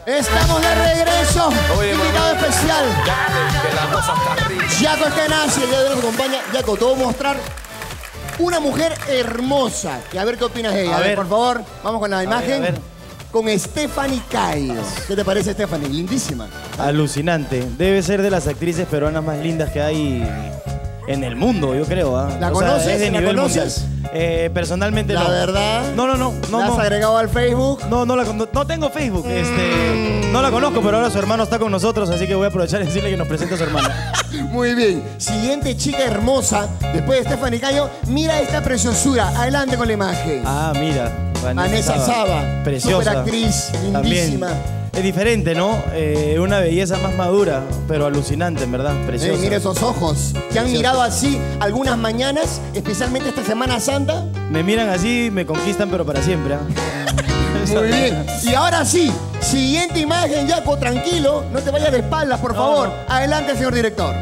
Estamos de regreso. Invitado especial. Que la cosa está rica. Yaco Eskenazi, el día de hoy nos acompaña. Yaco, te voy a mostrar una mujer hermosa. Y a ver qué opinas de ella. A ver, por favor, vamos con la imagen. Con Stephanie Cayo. ¿Qué te parece, Stephanie? Lindísima. Alucinante. Debe ser de las actrices peruanas más lindas que hay en el mundo, yo creo. ¿La conoces? Es de ¿La nivel conoces? mundial. Personalmente no. ¿La verdad? No. ¿La has agregado al Facebook? No tengo Facebook. No la conozco, pero ahora su hermano está con nosotros, así que voy a aprovechar y decirle que nos presente a su hermano. Muy bien. Siguiente chica hermosa, después de Stephanie Cayo, mira esta preciosura. Adelante con la imagen. Ah, mira. Vanessa Saba. Preciosa. Superactriz, lindísima. También. Es diferente, ¿no? Una belleza más madura, pero alucinante, en verdad. Preciosa. Mira esos ojos. Te han mirado así algunas mañanas, especialmente esta Semana Santa. Me miran así, me conquistan, pero para siempre. Muy bien. Y ahora sí, siguiente imagen, Yaco, tranquilo. No te vayas de espaldas, por favor. Adelante, señor director.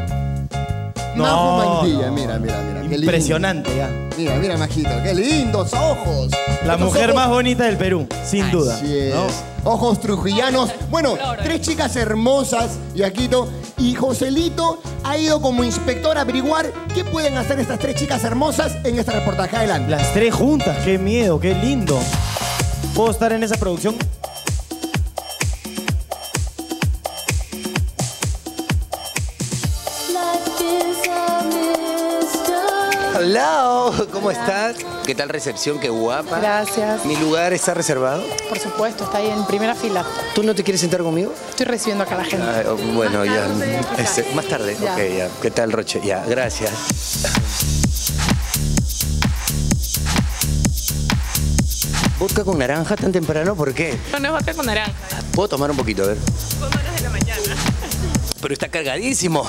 Majo Mantilla, mira. Qué impresionante, ya. Mira, Majito, qué lindos ojos. La mujer más bonita del Perú, sin duda. Así es. ¿No? Ojos trujillanos. Bueno, 3 chicas hermosas, Yaquito. Y Joselito ha ido como inspector a averiguar qué pueden hacer estas 3 chicas hermosas en este reportaje. Adelante. Las 3 juntas, qué miedo, qué lindo. ¿Puedo estar en esa producción? Hello, ¿cómo estás? ¿Qué tal recepción? Qué guapa. Gracias. ¿Mi lugar está reservado? Por supuesto, está ahí en primera fila. ¿Tú no te quieres sentar conmigo? Estoy recibiendo acá a la gente. Bueno, ya. Más tarde. Ya. Ok, ya. ¿Qué tal, Roche? Ya, gracias. ¿Vodka con naranja tan temprano? ¿Por qué? No es vodka con naranja. ¿Puedo tomar un poquito? A ver. Con ganas de la mañana. Pero está cargadísimo.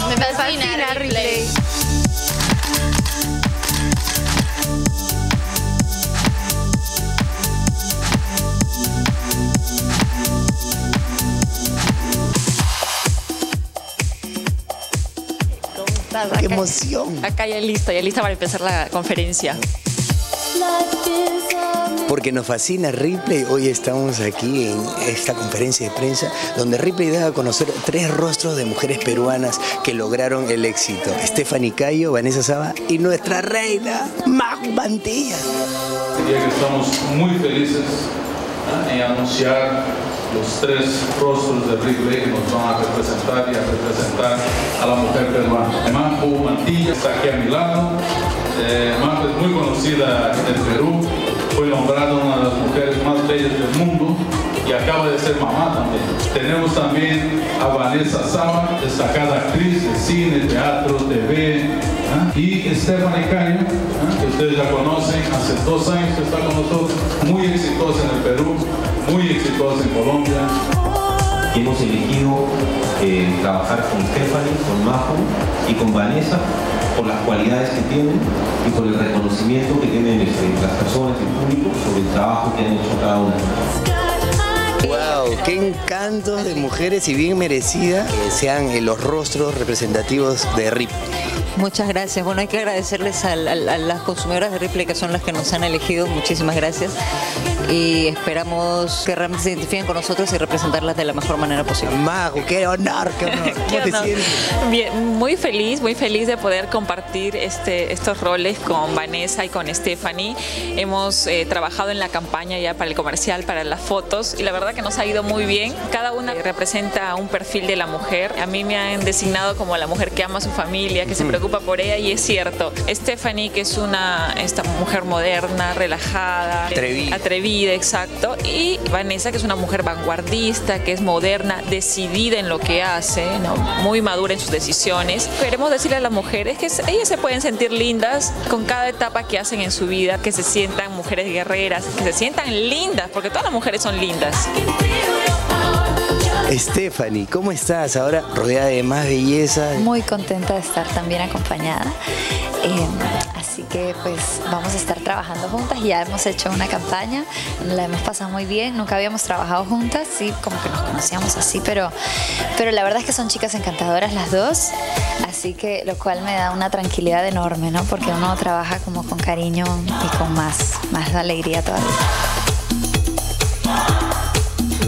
Me fascina Ripley. ¡Qué emoción! Acá ya lista para empezar la conferencia. Porque nos fascina Ripley. Hoy estamos aquí en esta conferencia de prensa donde Ripley da a conocer 3 rostros de mujeres peruanas que lograron el éxito. Stephanie Cayo, Vanessa Saba y nuestra reina, Majo Mantilla. Diría que estamos muy felices en anunciar los 3 rostros de Ripley que nos van a representar y a representar a la mujer peruana. Majo Mantilla está aquí a mi lado. Majo es muy conocida en el Perú. Fue nombrada una de las mujeres más bellas del mundo y acaba de ser mamá también. Tenemos también a Vanessa Saba, destacada actriz de cine, teatro, TV, y Stephanie Cayo, que ustedes ya conocen, hace 2 años que está con nosotros, muy exitosa en el Perú, muy exitosa en Colombia. Hemos elegido trabajar con Stephanie, con Majo y con Vanessa por las cualidades que tienen y por el reconocimiento que tienen las personas y el público sobre el trabajo que han hecho cada una. ¡Wow! ¡Qué encanto de mujeres y bien merecida que sean los rostros representativos de Ripley! Muchas gracias. Bueno, hay que agradecerles a las consumidoras de Ripley que son las que nos han elegido. Muchísimas gracias. Y esperamos que realmente se identifiquen con nosotros y representarlas de la mejor manera posible. Majo, qué honor, qué honor. ¿Cómo te sientes? Bien, muy feliz de poder compartir estos roles con Vanessa y con Stephanie. Hemos trabajado en la campaña ya para el comercial, para las fotos, y la verdad que nos ha ido muy bien. Cada una representa un perfil de la mujer. A mí me han designado como la mujer que ama a su familia, que se preocupa por ella, y es cierto. Stephanie, que es esta mujer moderna, relajada, atrevida, exacto. Y Vanessa, que es una mujer vanguardista, que es moderna, decidida en lo que hace, ¿no? Muy madura en sus decisiones. Queremos decirle a las mujeres que ellas se pueden sentir lindas con cada etapa que hacen en su vida, que se sientan mujeres guerreras, que se sientan lindas, porque todas las mujeres son lindas. Stephanie, ¿cómo estás? Ahora rodeada de más belleza. Muy contenta de estar tan bien acompañada. Así que pues vamos a estar trabajando juntas. Ya hemos hecho una campaña, la hemos pasado muy bien. Nunca habíamos trabajado juntas, sí, como que nos conocíamos así, pero la verdad es que son chicas encantadoras las dos. Así que lo cual me da una tranquilidad enorme, ¿no? Porque uno trabaja como con cariño y con más alegría todavía.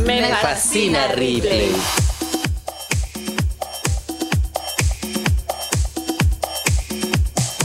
Me fascina Ripley.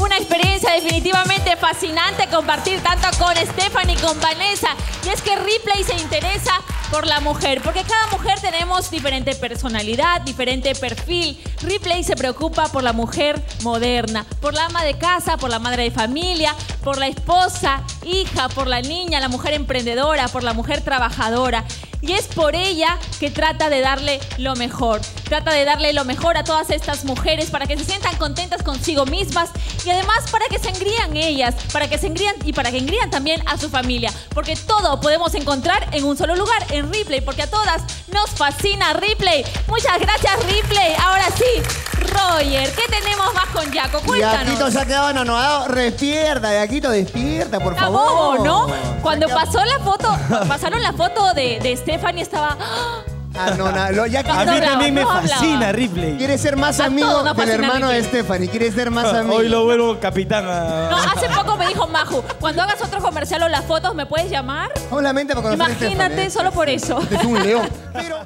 Una experiencia definitivamente fascinante compartir tanto con Stephanie y con Vanessa. Y es que Ripley se interesa por la mujer, porque cada mujer tenemos diferente personalidad, diferente perfil. Ripley se preocupa por la mujer moderna, por la ama de casa, por la madre de familia, por la esposa, hija, por la niña, la mujer emprendedora, por la mujer trabajadora. Y es por ella que trata de darle lo mejor. Trata de darle lo mejor a todas estas mujeres para que se sientan contentas consigo mismas y además para que se engrían ellas, para que se engrían y para que engrían también a su familia. Porque todo podemos encontrar en un solo lugar, en Ripley, porque a todas nos fascina Ripley. Muchas gracias, Ripley. Ahora sí, Roger, ¿qué tenemos más con Yaco? Cuéntanos. Yaquito se ha quedado anonadado. Despierta, Yaquito, despierta, por Está favor. bobo, ¿no? Cuando pasó la foto, pasaron la foto de Stephanie, estaba... Anonadado. A mí también me fascina Ripley. Quiere ser más A amigo todos nos del fascina hermano de Ripley. Stephanie. Quiere ser más amigo. Hoy lo vuelvo capitán. No, hace poco me dijo Maju, cuando hagas otro comercial o las fotos, ¿me puedes llamar? Solamente para conocer a Imagínate, Stephanie, solo por eso. Es un león. Pero...